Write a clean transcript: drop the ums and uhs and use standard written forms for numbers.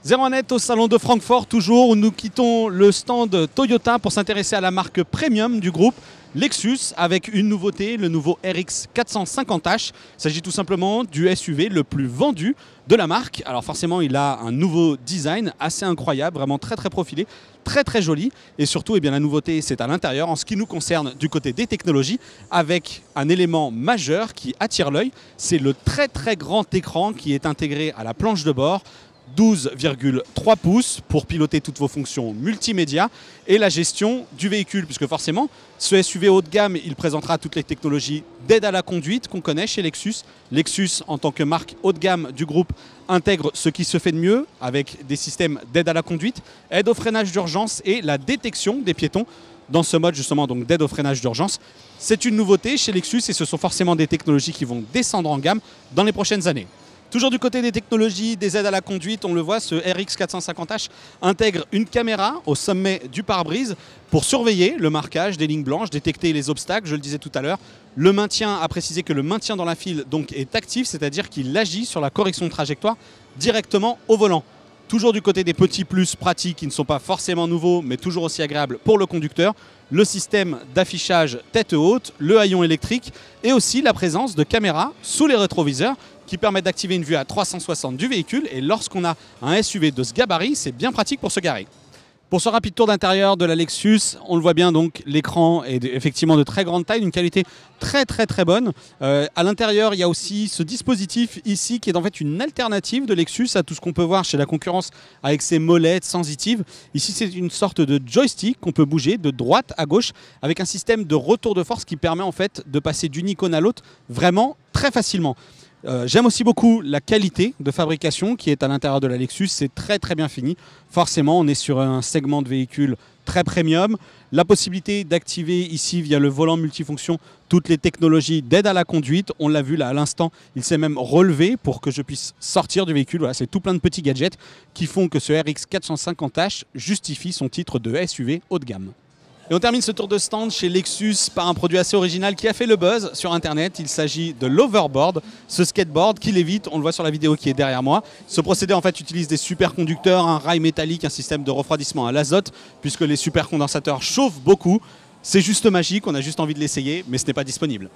01net au salon de Francfort toujours, où nous quittons le stand Toyota pour s'intéresser à la marque premium du groupe, Lexus, avec une nouveauté, le nouveau RX 450H. Il s'agit tout simplement du SUV le plus vendu de la marque. Alors forcément, il a un nouveau design assez incroyable, vraiment très profilé, très joli. Et surtout, la nouveauté, c'est à l'intérieur, en ce qui nous concerne du côté des technologies, avec un élément majeur qui attire l'œil. C'est le très grand écran qui est intégré à la planche de bord. 12,3 pouces pour piloter toutes vos fonctions multimédia et la gestion du véhicule, puisque forcément ce SUV haut de gamme, il présentera toutes les technologies d'aide à la conduite qu'on connaît chez Lexus. Lexus, en tant que marque haut de gamme du groupe, intègre ce qui se fait de mieux avec des systèmes d'aide à la conduite, aide au freinage d'urgence et la détection des piétons dans ce mode justement donc d'aide au freinage d'urgence. C'est une nouveauté chez Lexus et ce sont forcément des technologies qui vont descendre en gamme dans les prochaines années. Toujours du côté des technologies, des aides à la conduite, on le voit, ce RX 450H intègre une caméra au sommet du pare-brise pour surveiller le marquage des lignes blanches, détecter les obstacles, je le disais tout à l'heure. Le maintien, à préciser que le maintien dans la file donc, est actif, c'est-à-dire qu'il agit sur la correction de trajectoire directement au volant. Toujours du côté des petits plus pratiques qui ne sont pas forcément nouveaux, mais toujours aussi agréables pour le conducteur, le système d'affichage tête haute, le haillon électrique et aussi la présence de caméras sous les rétroviseurs qui permettent d'activer une vue à 360 du véhicule. Et lorsqu'on a un SUV de ce gabarit, c'est bien pratique pour se garer. Pour ce rapide tour d'intérieur de la Lexus, on le voit bien, donc l'écran est effectivement de très grande taille, d'une qualité très bonne. À l'intérieur, il y a aussi ce dispositif ici qui est en fait une alternative de Lexus à tout ce qu'on peut voir chez la concurrence avec ses molettes sensitives. Ici, c'est une sorte de joystick qu'on peut bouger de droite à gauche avec un système de retour de force qui permet en fait de passer d'une icône à l'autre vraiment très facilement. J'aime aussi beaucoup la qualité de fabrication qui est à l'intérieur de la Lexus, c'est très bien fini. Forcément, on est sur un segment de véhicule très premium. La possibilité d'activer ici via le volant multifonction toutes les technologies d'aide à la conduite. On l'a vu là à l'instant, il s'est même relevé pour que je puisse sortir du véhicule. Voilà, c'est tout plein de petits gadgets qui font que ce RX 450H justifie son titre de SUV haut de gamme. Et on termine ce tour de stand chez Lexus par un produit assez original qui a fait le buzz sur internet. Il s'agit de l'Hoverboard, ce skateboard qui lévite, on le voit sur la vidéo qui est derrière moi. Ce procédé en fait utilise des superconducteurs, un rail métallique, un système de refroidissement à l'azote, puisque les supercondensateurs chauffent beaucoup. C'est juste magique, on a juste envie de l'essayer, mais ce n'est pas disponible.